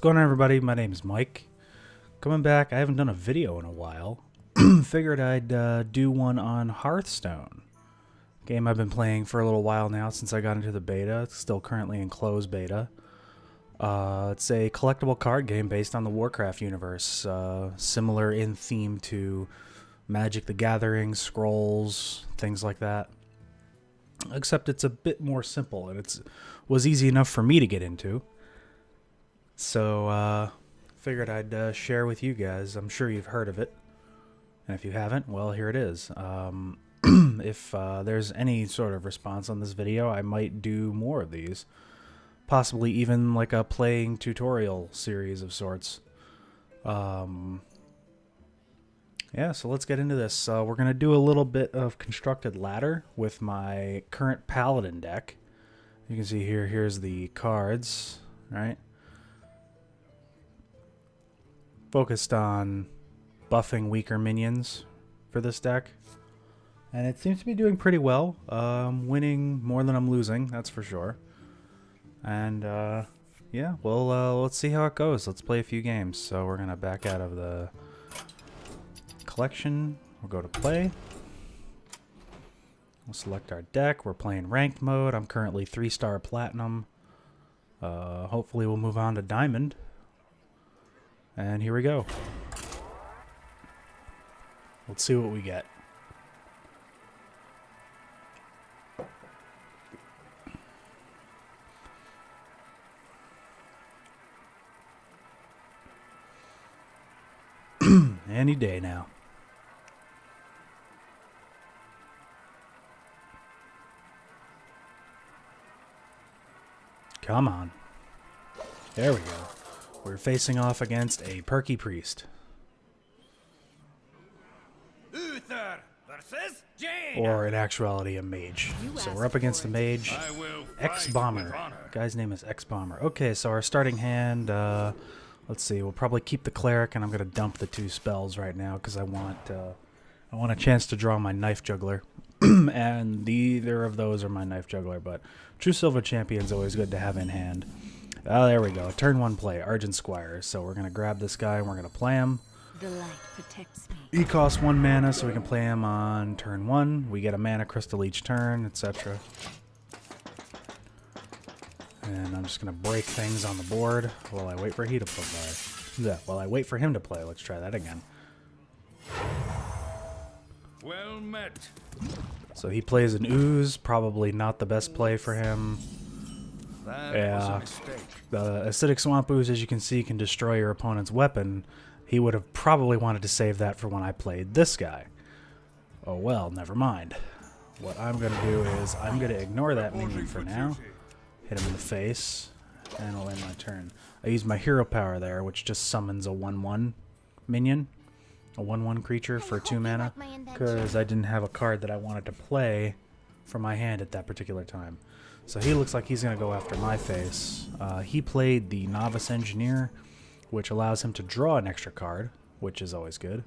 going on, everybody? My name is Mike. Coming back. I haven't done a video in a while. Figured I'd do one on Hearthstone. Game I've been playing for a little while now since I got into the beta. It's still currently in closed beta. It's a collectible card game based on the Warcraft universe. Similar in theme to Magic the Gathering, Scrolls, things like that. Except it's a bit more simple, and was easy enough for me to get into. So, figured I'd share with you guys. I'm sure you've heard of it. And if you haven't, well, here it is. If there's any sort of response on this video, I might do more of these. Possibly even like a playing tutorial series of sorts. Yeah, so let's get into this. We're going to do a little bit of constructed ladder with my current paladin deck. You can see here, here's the cards, right? Focused on buffing weaker minions for this deck. And it seems to be doing pretty well. Winning more than I'm losing, that's for sure. And yeah, well, let's see how it goes. Let's play a few games. So we're going to back out of the collection. We'll go to play. We'll select our deck. We're playing ranked mode. I'm currently 3-star platinum. Hopefully we'll move on to diamond. And here we go. Let's see what we get. Any day now. Come on. There we go. We're facing off against a perky priest. Uther versus Jane. Or in actuality, a mage. So we're up against a mage. X-Bomber. Guy's name is X-Bomber. Okay, so our starting hand, let's see, we'll probably keep the cleric, and I'm going to dump the 2 spells right now because I want a chance to draw my knife juggler. And neither of those are my knife juggler, but True Silver Champion's always good to have in hand. Oh, there we go. Turn 1 play, Argent Squire. So we're going to grab this guy and we're going to play him. The light protects me. He costs 1 mana, so we can play him on turn 1. We get a mana crystal each turn, etc. And I'm just going to break things on the board while I wait for he to play. Yeah, while I wait for him to play. Let's try that again. Well met. So he plays an ooze, probably not the best play for him. That was a mistake. The acidic swamp ooze, as you can see, can destroy your opponent's weapon. He would have probably wanted to save that for when I played this guy. Oh well, never mind. What I'm going to do is I'm going to ignore that minion for now. Hit him in the face, and I'll end my turn. I use my hero power there, which just summons a 1/1 minion. A 1/1 creature for 2 mana. Because I didn't have a card that I wanted to play from my hand at that particular time. So he looks like he's going to go after my face. He played the Novice Engineer, which allows him to draw an extra card, which is always good.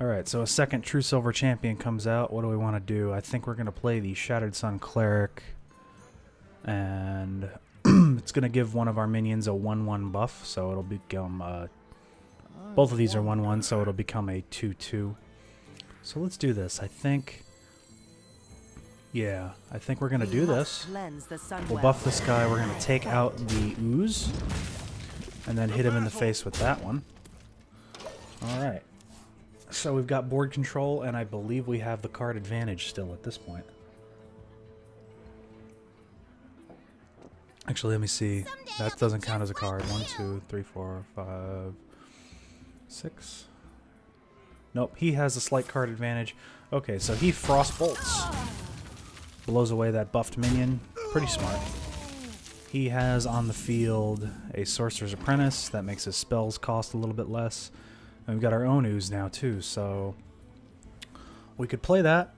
Alright, so a second True Silver Champion comes out. What do we want to do? I think we're going to play the Shattered Sun Cleric. And it's going to give one of our minions a 1/1 buff, so it'll become... both of these are 1/1, so it'll become a 2/2. So let's do this. I think... Yeah, I think we're going to do this. We'll buff this guy. We're going to take out the ooze. And then hit him in the face with that one. Alright. So we've got board control, and I believe we have the card advantage still at this point. Actually, let me see. That doesn't count as a card. 1, 2, 3, 4, 5, 6. Nope, he has a slight card advantage. Okay, so he Frost Bolts. Blows away that buffed minion. Pretty smart. He has on the field a Sorcerer's Apprentice. That makes his spells cost a little bit less. And we've got our own ooze now too, so we could play that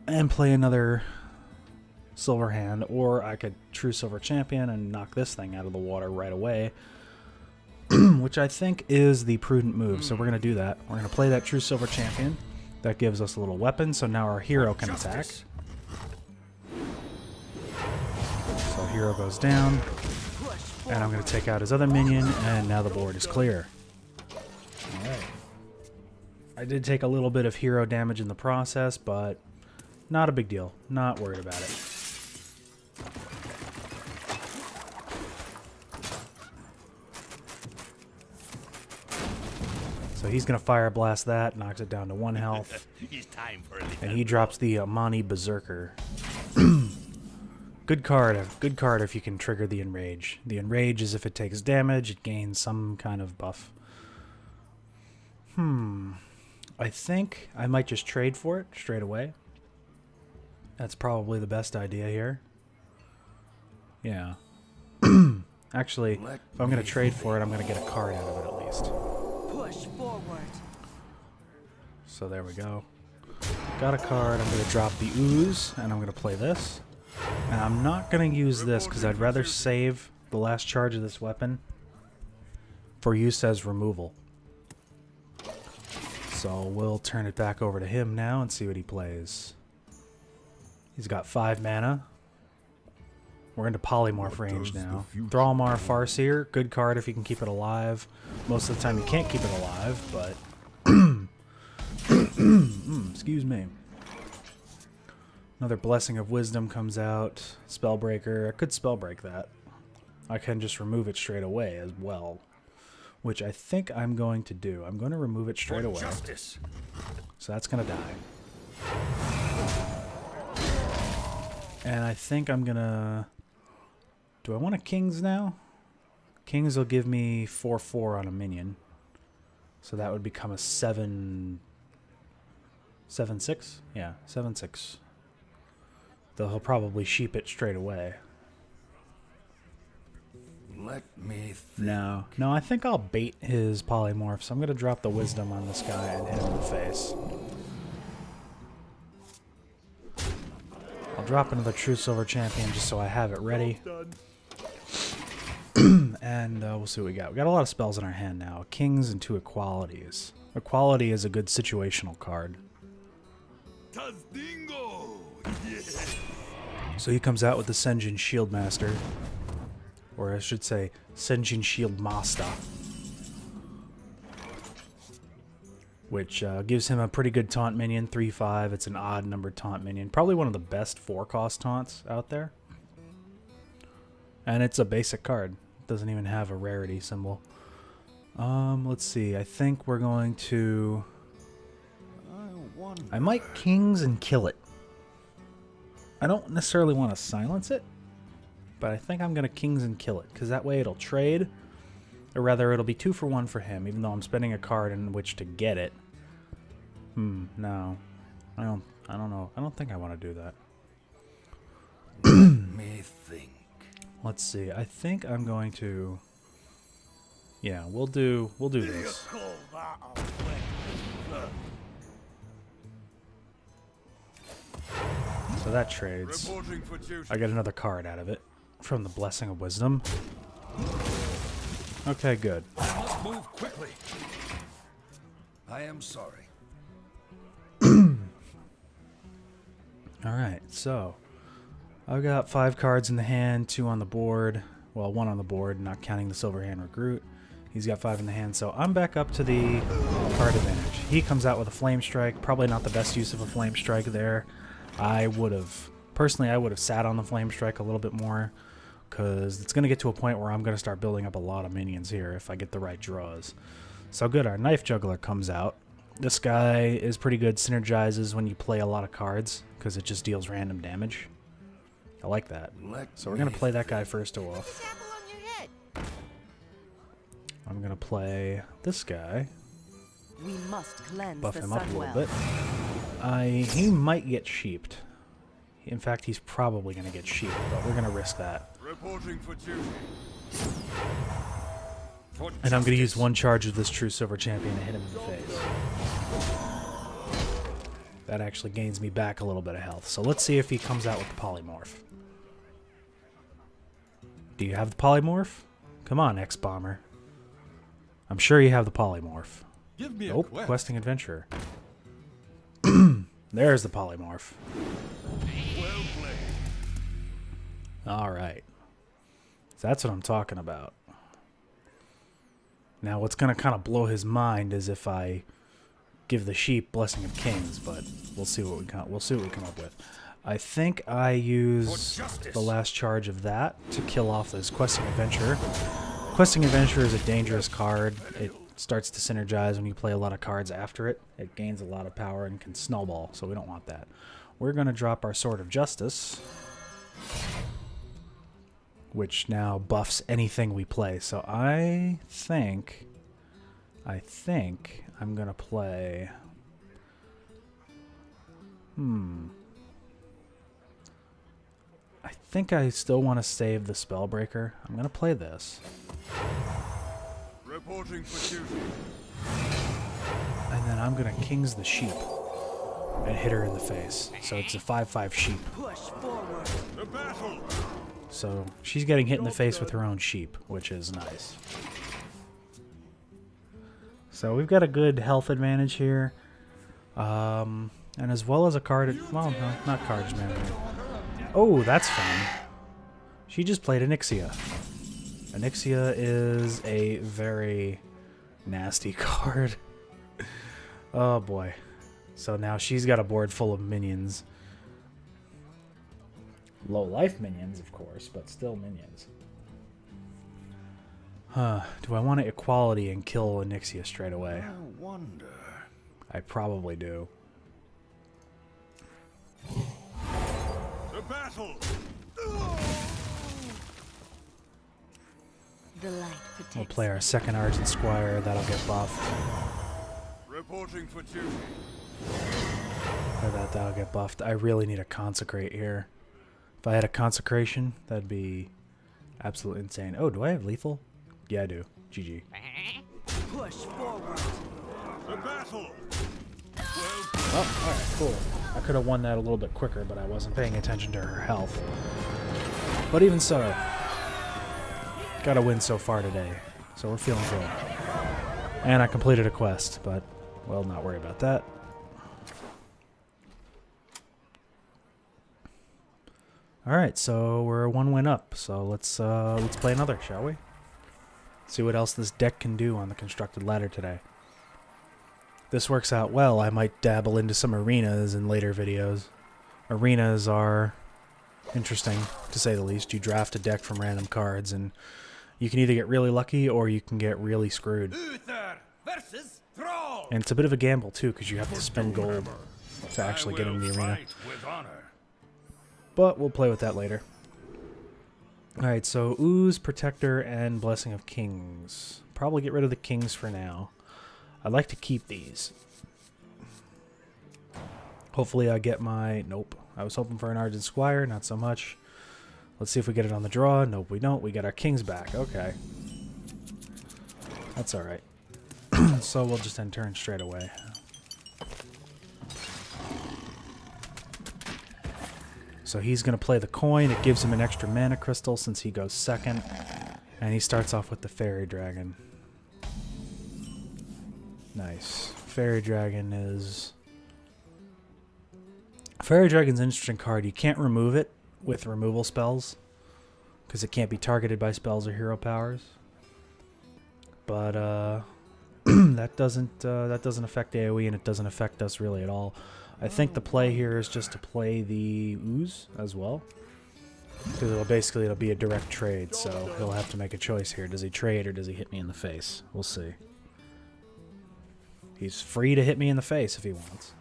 and play another Silver Hand, or I could True Silver Champion and knock this thing out of the water right away, which I think is the prudent move. So we're going to do that. We're going to play that True Silver Champion. That gives us a little weapon, so now our hero can attack. So hero goes down. And I'm going to take out his other minion, and now the board is clear. Alright. I did take a little bit of hero damage in the process, but not a big deal. Not worried about it. So he's going to Fire Blast that, knocks it down to 1 health. And he drops the Amani Berserker. Good card if you can trigger the Enrage. The Enrage is if it takes damage, it gains some kind of buff. I think I might just trade for it straight away. That's probably the best idea here. Yeah. Actually, if I'm going to trade for it, I'm going to get a card out of it at least. Push forward. So there we go. Got a card. I'm going to drop the Ooze, and I'm going to play this. And I'm not going to use this because I'd rather save the last charge of this weapon for use as removal. So we'll turn it back over to him now and see what he plays. He's got 5 mana. We're into Polymorph range now. Thrallmar Farseer, good card if you can keep it alive. Most of the time you can't keep it alive, but... excuse me. Another Blessing of Wisdom comes out. Spellbreaker. I could Spellbreak that. I can just remove it straight away as well. Which I think I'm going to do. I'm going to remove it straight away. So that's going to die. And I think I'm going to... Do I want a Kings now? Kings will give me 4/4 on a minion. So that would become a 7... 7/6? Yeah, 7/6. Though he'll probably sheep it straight away. Let me think. No, I think I'll bait his polymorph, so I'm going to drop the wisdom on this guy and hit him in the face. I'll drop another True Silver Champion just so I have it ready. And we'll see what we got. We got a lot of spells in our hand now. Kings and 2 Equalities. Equality is a good situational card. So he comes out with the Senjin Shieldmaster. Or I should say, Senjin Shield Master. Which gives him a pretty good taunt minion, 3/5. It's an odd numbered taunt minion. Probably one of the best 4-cost taunts out there. And it's a basic card. It doesn't even have a rarity symbol. Let's see. I think we're going to... I might Kings and kill it. I don't necessarily want to silence it. But I think I'm going to Kings and kill it, because that way it'll trade. Or rather, it'll be 2 for 1 for him, even though I'm spending a card in which to get it. No. I don't know. I don't think I want to do that. Let me think. Let's see. I think I'm going to... Yeah, we'll do this. So that trades. I get another card out of it. From the Blessing of Wisdom. Okay, good. I must move quickly. I am sorry. Alright, so I've got 5 cards in the hand, 2 on the board. Well, 1 on the board, not counting the Silver Hand Recruit. He's got 5 in the hand, so I'm back up to the card advantage. He comes out with a Flame Strike. Probably not the best use of a Flame Strike there. Personally, I would have sat on the Flame Strike a little bit more, because it's going to get to a point where I'm going to start building up a lot of minions here if I get the right draws. So good, our Knife Juggler comes out. This guy is pretty good, synergizes when you play a lot of cards, because it just deals random damage. I like that. So we're going to play that guy first off. I'm going to play this guy. We must cleanse Buff the him up a little Sunwell. bit. He might get sheeped. In fact, he's probably going to get sheeped, but we're going to risk that. Reporting for duty. And I'm going to use 1 charge of this True Silver Champion to hit him in the face. That actually gains me back a little bit of health. So let's see if he comes out with the Polymorph. Do you have the Polymorph? Come on, X-Bomber. I'm sure you have the Polymorph. Give me Nope, a quest. Questing Adventurer. There's the Polymorph. Well played. Alright. That's what I'm talking about. Now, what's going to kind of blow his mind is if I give the sheep Blessing of Kings, but we'll see what we come up with. I think I use the last charge of that to kill off this Questing Adventurer. Questing Adventurer is a dangerous card. It starts to synergize when you play a lot of cards after it. It gains a lot of power and can snowball, so we don't want that. We're going to drop our Sword of Justice, which now buffs anything we play. So I think I'm going to play... I think I still want to save the Spellbreaker. I'm going to play this. Reporting for duty. And then I'm going to King's the Sheep and hit her in the face. So it's a 5/5 sheep. Push forward. The battle. So she's getting hit in the face with her own sheep, which is nice. So we've got a good health advantage here. And as well as a card... Well, no, not cards advantage. Oh, that's fun. She just played Onyxia. Onyxia is a very nasty card. Oh boy. So now she's got a board full of minions. Low life minions, of course, but still minions. Huh. Do I want to equality and kill Onyxia straight away? I wonder. I probably do. The battle. The light protects. We'll play our second Argent Squire. That'll get buffed. Reporting for duty. That'll get buffed. I really need a Consecrate here. If I had a Consecration, that'd be absolutely insane. Oh, do I have lethal? Yeah, I do. GG. Push forward. The battle. Oh, alright, cool. I could have won that a little bit quicker, but I wasn't paying attention to her health. But even so, got a win so far today, so we're feeling good. And I completed a quest, but we'll not worry about that. Alright, so we're 1 win up, so let's play another, shall we? See what else this deck can do on the constructed ladder today. This works out well. I might dabble into some arenas in later videos. Arenas are interesting, to say the least. You draft a deck from random cards, and you can either get really lucky or you can get really screwed. Uther versus Thrall. And it's a bit of a gamble, too, because you have to spend gold to actually get into the arena. With honor. But we'll play with that later. Alright, so Ooze, Protector, and Blessing of Kings. Probably get rid of the Kings for now. I'd like to keep these. Hopefully I get my... Nope. I was hoping for an Argent Squire, not so much. Let's see if we get it on the draw. Nope, we don't. We got our Kings back. Okay. That's alright. So we'll just end turn straight away. So he's going to play the coin. It gives him an extra mana crystal since he goes second. And he starts off with the Fairy Dragon. Nice. Fairy Dragon is... Fairy Dragon's an interesting card. You can't remove it with removal spells, because it can't be targeted by spells or hero powers. But that doesn't affect AoE, and it doesn't affect us really at all. I think the play here is just to play the Ooze as well, because it'll be a direct trade. So he'll have to make a choice here. Does he trade or does he hit me in the face? We'll see. He's free to hit me in the face if he wants.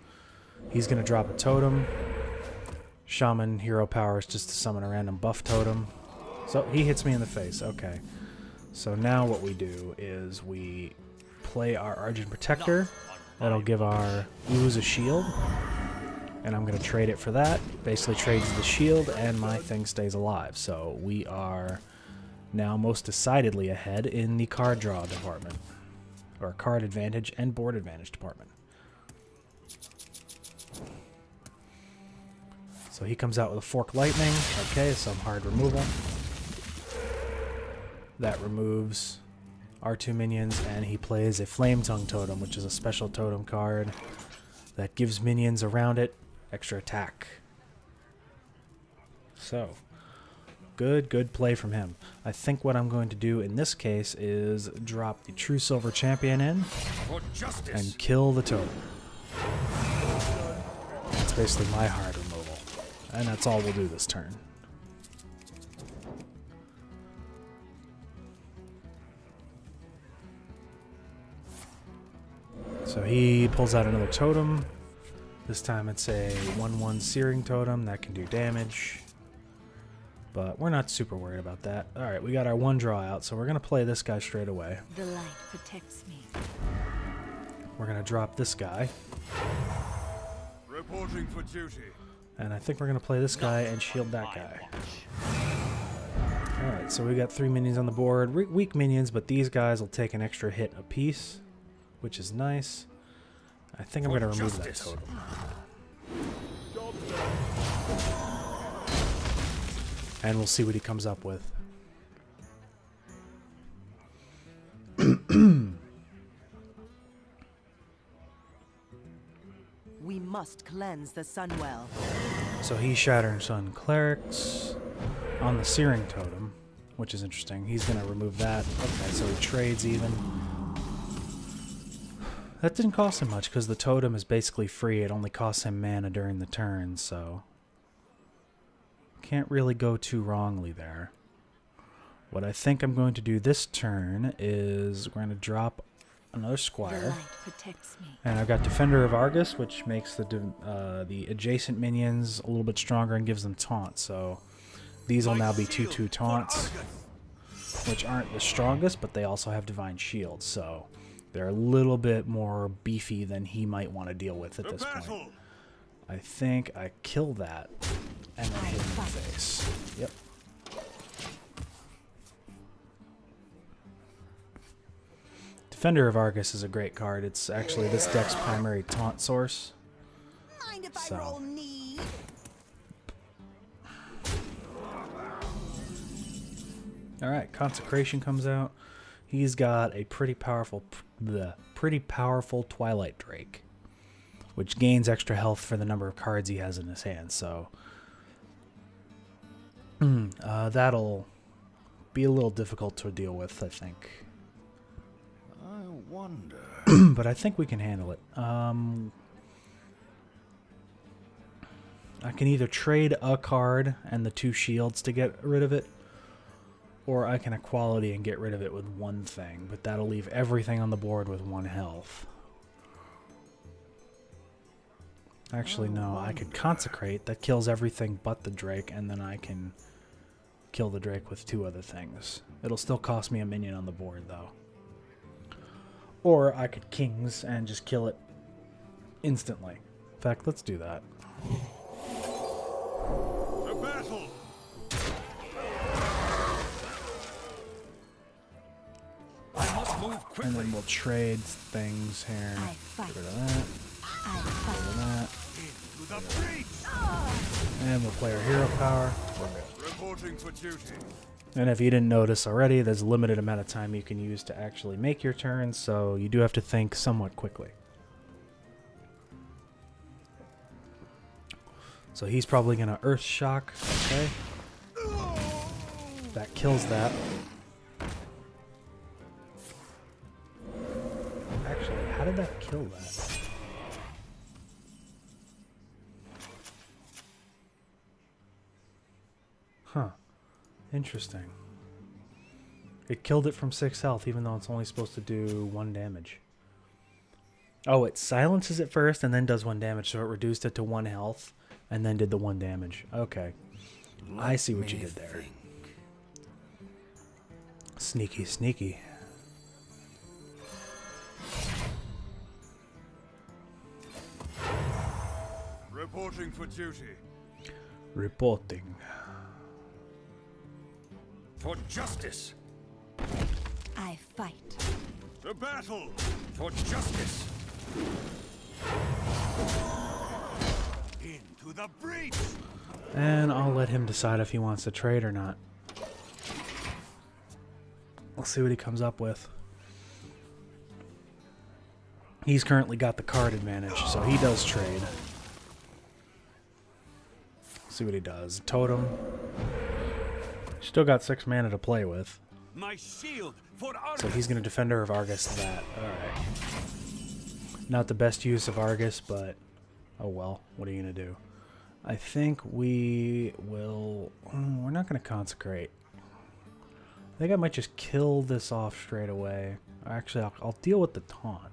He's going to drop a totem. Shaman hero powers just to summon a random buff totem. So he hits me in the face. Okay. So now what we do is we play our Argent Protector. That'll give our Ooze a shield. And I'm going to trade it for that. Basically trades the shield and my thing stays alive. So we are now most decidedly ahead in the card draw department. Or card advantage and board advantage department. So he comes out with a Fork Lightning. Okay, some hard removal. That removes our 2 minions, and he plays a Flame Tongue Totem, which is a special totem card that gives minions around it extra attack. So, Good play from him. I think what I'm going to do in this case is drop the True Silver Champion in For justice. and kill the totem. That's basically my hard removal. And that's all we'll do this turn. So he pulls out another totem. This time it's a 1/1 Searing Totem that can do damage. But we're not super worried about that. Alright, we got our one draw out, so we're going to play this guy straight away. The light protects me. We're going to drop this guy. Reporting for duty. And I think we're going to play this guy and shield that guy. Alright, so we got 3 minions on the board. Weak minions, but these guys will take an extra hit apiece, which is nice. I think I'm going to remove that totem. And we'll see what he comes up with. We must cleanse the Sunwell. So he's Shattering Sun Clerics on the Searing Totem, which is interesting. He's going to remove that. Okay, so he trades even. That didn't cost him much because the totem is basically free. It only costs him mana during the turn, so can't really go too wrongly there. What I think I'm going to do this turn is we're going to drop another The Squire. light protects me. And I've got Defender of Argus, which makes the adjacent minions a little bit stronger and gives them taunt. So these will now be 2/2 taunts, which aren't the strongest, but they also have Divine Shield. So they're a little bit more beefy than he might want to deal with at this point. I think I kill that and then hit him in the face. Yep. Defender of Argus is a great card. It's actually this deck's primary taunt source. Mind if So. I roll need? Alright, Consecration comes out. He's got a pretty powerful Twilight Drake, which gains extra health for the number of cards he has in his hand. So that'll be a little difficult to deal with, I think. I wonder. But I think we can handle it. I can either trade a card and the 2 shields to get rid of it, or I can equality and get rid of it with 1 thing, but that'll leave everything on the board with 1 health. Actually, no, I could Consecrate. That kills everything but the Drake, and then I can kill the Drake with 2 other things. It'll still cost me a minion on the board, though. Or I could Kings and just kill it instantly. In fact, let's do that. To battle. I must move And quickly. then we'll trade things here. I fight. Get rid of that. I Get rid fight. of that. To the breach. And we'll play our hero power. We're good. Reporting for duty. And if you didn't notice already, there's a limited amount of time you can use to actually make your turn, so you do have to think somewhat quickly. So he's probably going to Earth Shock. Okay. That kills that. Actually, how did that kill that? Huh. Interesting. It killed it from 6 health, even though it's only supposed to do 1 damage. Oh, it silences it first and then does 1 damage, so it reduced it to 1 health and then did the 1 damage. Okay. I see what you did there. Sneaky, sneaky. Reporting for duty. Reporting. For justice. I fight. To battle. For justice. Into the breach. And I'll let him decide if he wants to trade or not. We'll see what he comes up with. He's currently got the card advantage, so he does trade. See what he does. Totem. Still got 6 mana to play with. My shield for So he's going to Defender of Argus that. Alright. Not the best use of Argus, but oh well. What are you going to do? I think we will... we're not going to Consecrate. I think I might just kill this off straight away. Actually, I'll deal with the taunt.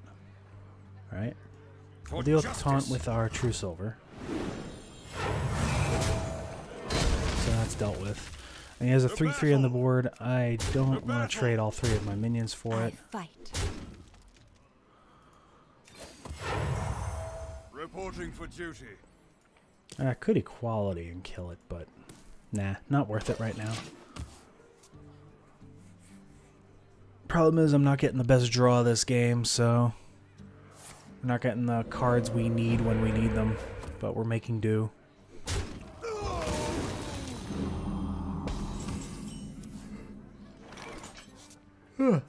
Right? We'll deal with the taunt with our True Silver. So that's dealt with. And he has a 3/3 on the board. I don't want to trade all 3 of my minions for it. Fight. reporting for duty. I could equality and kill it, but nah, not worth it right now. Problem is I'm not getting the best draw this game, so we're not getting the cards we need when we need them, but we're making do.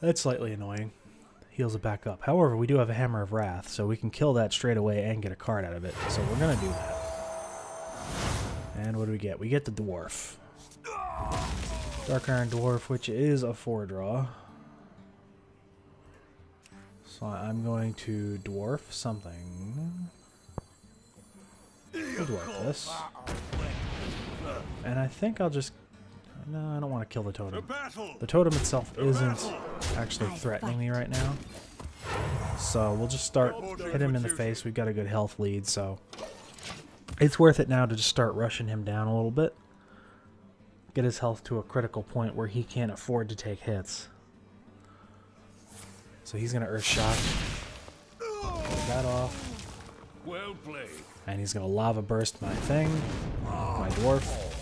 That's slightly annoying. Heals it back up. However, we do have a Hammer of Wrath, so we can kill that straight away and get a card out of it. So we're going to do that. And what do we get? We get the Dwarf. Dark Iron Dwarf, which is a 4-draw. So I'm going to dwarf something. We'll dwarf this. And I think I'll just... No, I don't want to kill the totem. The totem itself isn't actually threatening me right now. So we'll just start, hit him in the face. We've got a good health lead, so it's worth it now to just start rushing him down a little bit. Get his health to a critical point where he can't afford to take hits. So he's going to Earth Shock. Get that off. Well played. And he's going to Lava Burst my thing. My dwarf.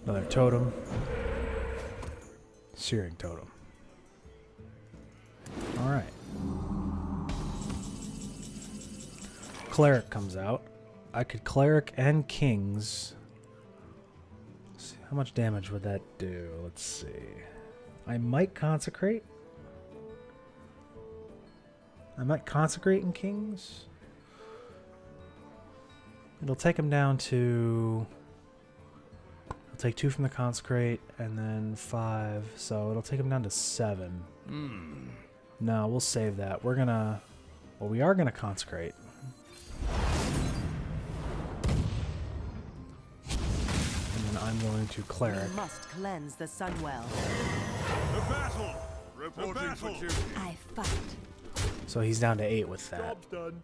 Another totem. Searing Totem. Alright. Cleric comes out. I could Cleric and Kings. Let's see, how much damage would that do? Let's see. I might Consecrate. I might Consecrate in Kings. It'll take him down to... I'll take 2 from the Consecrate and then 5. So it'll take him down to 7. No, we'll save that. We're gonna... Well, we are gonna Consecrate. And then I'm going to Cleric. We must cleanse the Sunwell. The battle. Reporting for duty. I fight. So he's down to 8 with that. Job's done.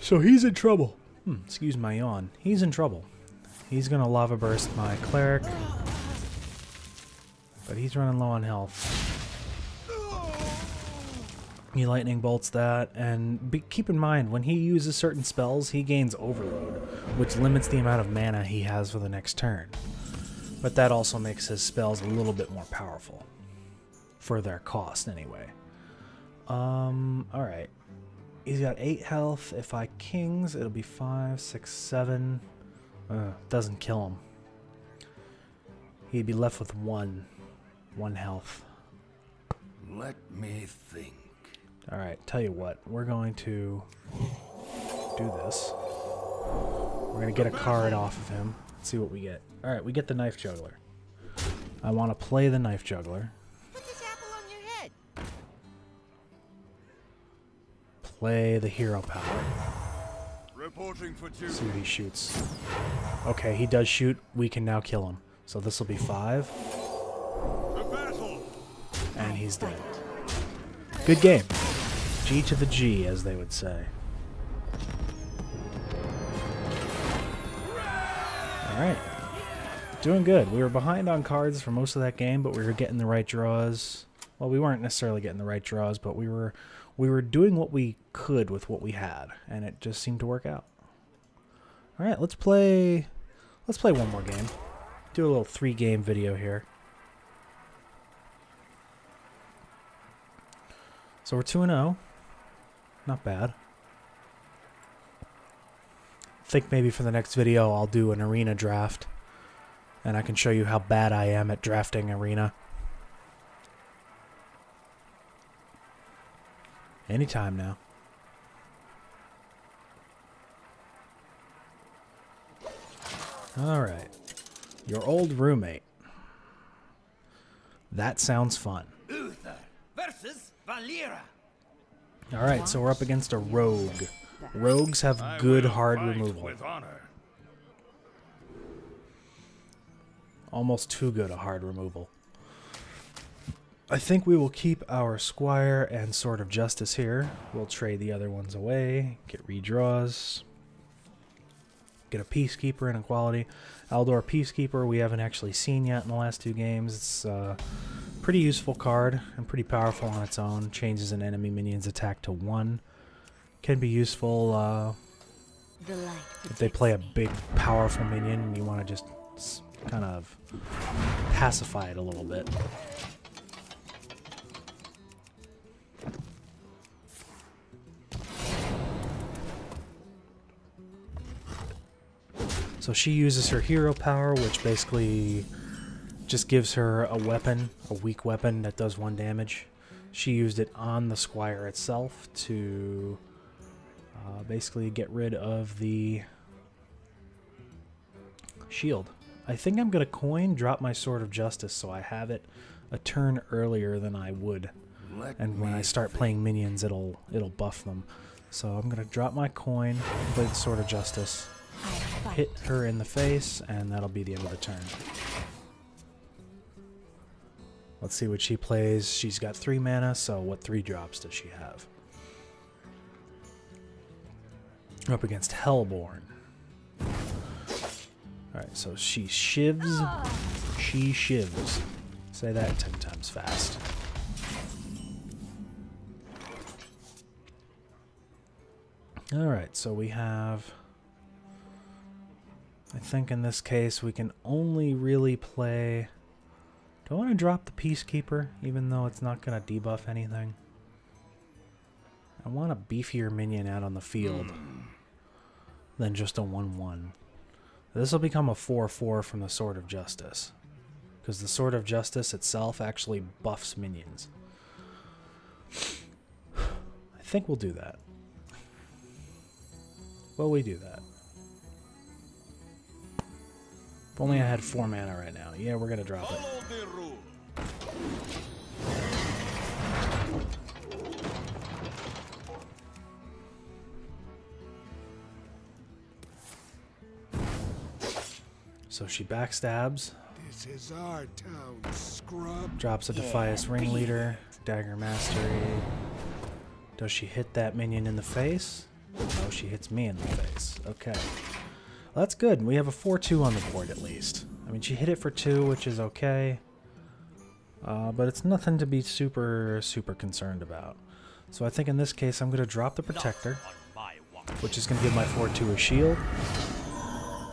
So he's in trouble. Excuse my yawn. He's in trouble. He's going to Lava Burst my Cleric. But he's running low on health. He Lightning Bolts that. And keep in mind, when he uses certain spells, he gains Overload, which limits the amount of mana he has for the next turn. But that also makes his spells a little bit more powerful. For their cost, anyway. Alright. He's got 8 health. If I Kings, it'll be 5, 6, 7. Doesn't kill him. He'd be left with 1 health. Let me think. Alright, tell you what. We're going to do this. We're going to get a card off of him. Let's see what we get. Alright, we get the Knife Juggler. I want to play the Knife Juggler. Put this apple on your head. Play the Hero Power. Reporting for duty. See what he shoots. Okay, he does shoot. We can now kill him. So this will be 5. The battle. And he's dead. Good game. G to the G, as they would say. Alright. Doing good. We were behind on cards for most of that game, but we were getting the right draws. Well, we weren't necessarily getting the right draws, but we were doing what we could with what we had, and it just seemed to work out. Alright, let's play one more game. Do a little 3-game video here. So we're 2-0. Not bad. Think maybe for the next video I'll do an arena draft. And I can show you how bad I am at drafting arena. Anytime now. Alright. Your old roommate. That sounds fun. Uther versus Valera. Alright, so we're up against a rogue. Rogues have good hard removal. With honor. Almost too good a hard removal. I think we will keep our Squire and Sword of Justice here. We'll trade the other ones away, get redraws, get a Peacekeeper and Equality. Aldor Peacekeeper we haven't actually seen yet in the last 2 games. It's a pretty useful card and pretty powerful on its own. Changes an enemy minion's attack to 1. Can be useful The light if they play a protects me. big, powerful minion and you want to just kind of pacify it a little bit. So she uses her hero power, which basically just gives her a weapon, a weak weapon that does 1 damage. She used it on the Squire itself to basically get rid of the shield. I think I'm going to coin, drop my Sword of Justice so I have it a turn earlier than I would. And when I start playing minions, it'll buff them. So I'm going to drop my coin, play the Sword of Justice, I fight. hit her in the face, and that'll be the end of the turn. Let's see what she plays. She's got 3 mana, so what 3 drops does she have? We're up against Hellborn. Alright, so she shivs. She shivs. Say that 10 times fast. Alright, so we have... I think in this case we can only really play... Do I want to drop the Peacekeeper, even though it's not going to debuff anything? I want a beefier minion out on the field than just a 1/1. This will become a 4/4 from the Sword of Justice, because the Sword of Justice itself actually buffs minions. I think we'll do that. Will we do that? If only I had 4 mana right now. Yeah, we're going to drop it. Follow the rule. So she backstabs, This is our town, scrub. drops a Defias Ringleader, Dagger Mastery. Does she hit that minion in the face? No, she hits me in the face. Okay. Well, that's good. We have a 4/2 on the board at least. I mean, she hit it for 2, which is okay. But it's nothing to be super concerned about. So I think in this case I'm going to drop the Protector, which is going to give my 4/2 a shield.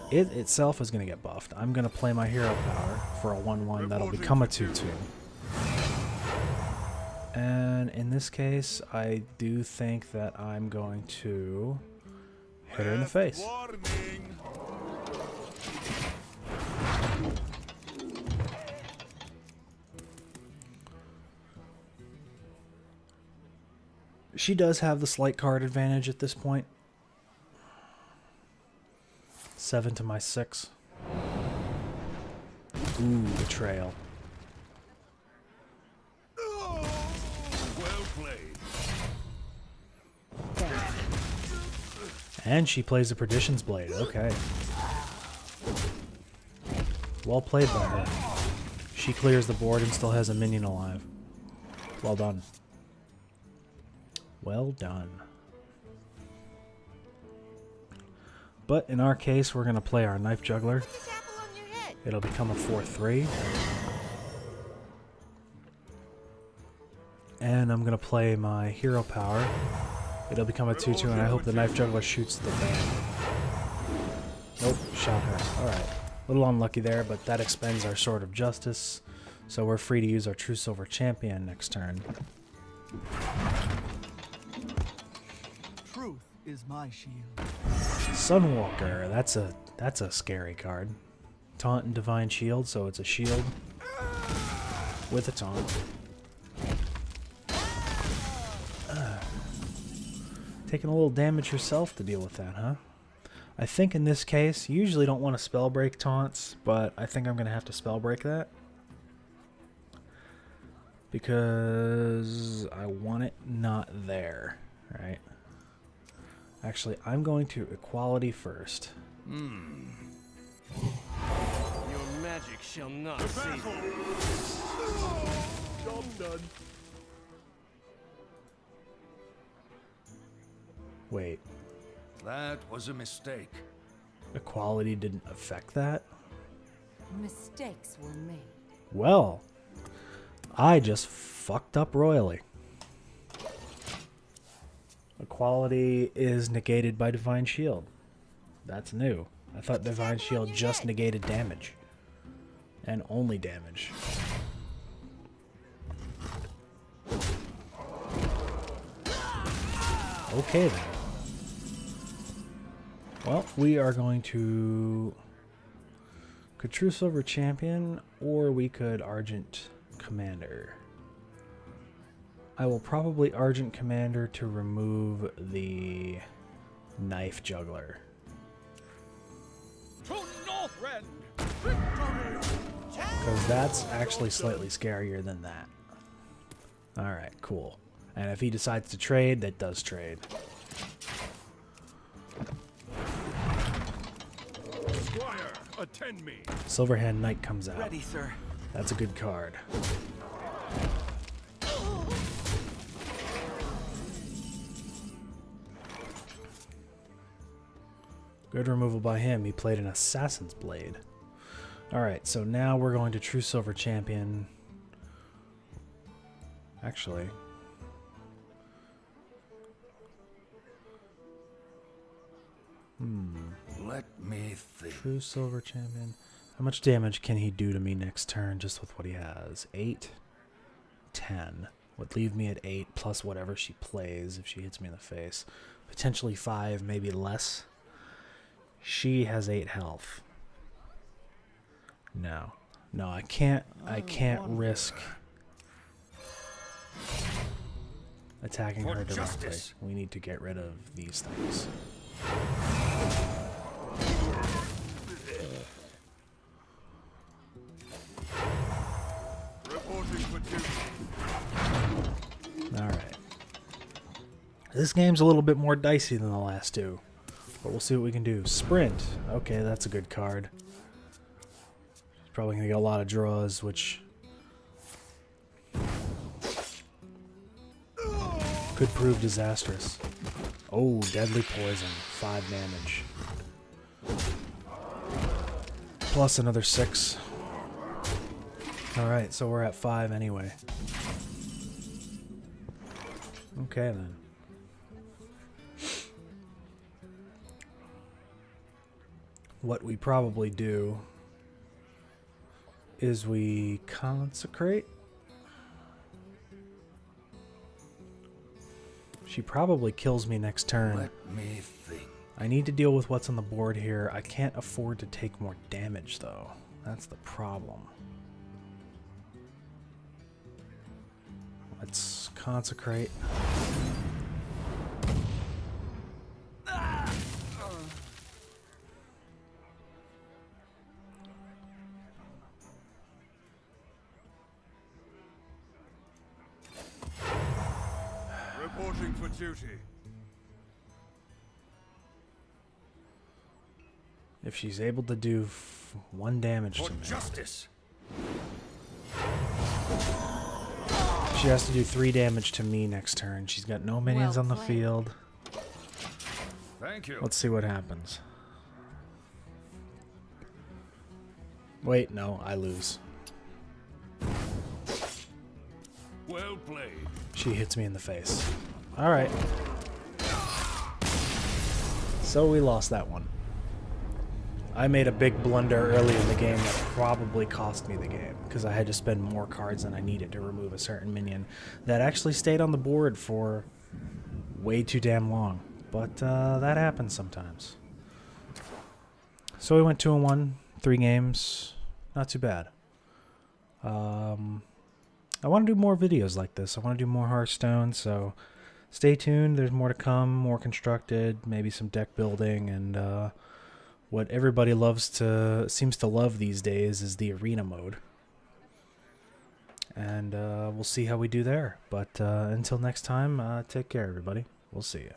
It itself is going to get buffed. I'm going to play my hero power for a 1/1 that'll become a 2/2. And in this case, I do think that I'm going to hit her in the face. Warning. She does have the slight card advantage at this point. 7 to my 6. Ooh, betrayal. Well played. And she plays the Perdition's Blade. Okay. Well played by her. She clears the board and still has a minion alive. Well done. Well done. But in our case, we're going to play our Knife Juggler. Put this apple on your head. It'll become a 4/3. And I'm going to play my Hero Power. It'll become a 2/2, and I hope the Knife Juggler shoots the band. Nope, shot her. Alright. A little unlucky there, but that expends our Sword of Justice. So we're free to use our True Silver Champion next turn. Truth is my shield. Sunwalker, that's a scary card. Taunt and Divine Shield, so it's a shield with a taunt. Taking a little damage yourself to deal with that, huh? I think in this case, you usually don't want to spell break taunts, but I think I'm going to have to spell break that. Because I want it not there, right? Actually, I'm going to equality first. Your magic shall not save you. Job done. Wait, That was a mistake. equality didn't affect that? Mistakes were made. Well, I just fucked up royally. Equality is negated by Divine Shield. That's new. I thought Divine Shield just negated damage. And only damage. Okay then. Well, we are going to... Could True Silver Champion, or we could Argent Commander. I will probably Argent Commander to remove the Knife Juggler. To Northrend! Because that's actually slightly scarier than that. Alright, cool. And if he decides to trade, that does trade. Squire, attend me. Silverhand Knight comes out. Ready, sir. That's a good card. Good removal by him. He played an Assassin's Blade. Alright, so now we're going to True Silver Champion. Actually. Let me think. True Silver Champion. How much damage can he do to me next turn just with what he has? 8? 10. Would leave me at 8 plus whatever she plays if she hits me in the face. Potentially 5, maybe less. She has 8 health. No. No, I can't risk attacking her directly. justice. We need to get rid of these things. Reporting for duty. Alright. This game's a little bit more dicey than the last two. But we'll see what we can do. Sprint. Okay, that's a good card. Probably going to get a lot of draws, which could prove disastrous. Oh, Deadly Poison. 5 damage. Plus another 6. Alright, so we're at 5 anyway. Okay, then. What we probably do is we consecrate. She probably kills me next turn. Let me think. I need to deal with what's on the board here. I can't afford to take more damage, though. That's the problem. Let's consecrate. Reporting for duty. If she's able to do 1 damage For to me, justice. she has to do 3 damage to me next turn. She's got no minions Well on the played. field. Thank you. Let's see what happens. Wait, no, I lose. Well played. She hits me in the face. Alright. So we lost that one. I made a big blunder early in the game that probably cost me the game, because I had to spend more cards than I needed to remove a certain minion that actually stayed on the board for way too damn long. But that happens sometimes. So we went 2-1, 3 games. Not too bad. I want to do more videos like this. I want to do more Hearthstone, so stay tuned. There's more to come, more constructed, maybe some deck building, and what everybody seems to love these days is the arena mode. And we'll see how we do there. But until next time, take care, everybody. We'll see you.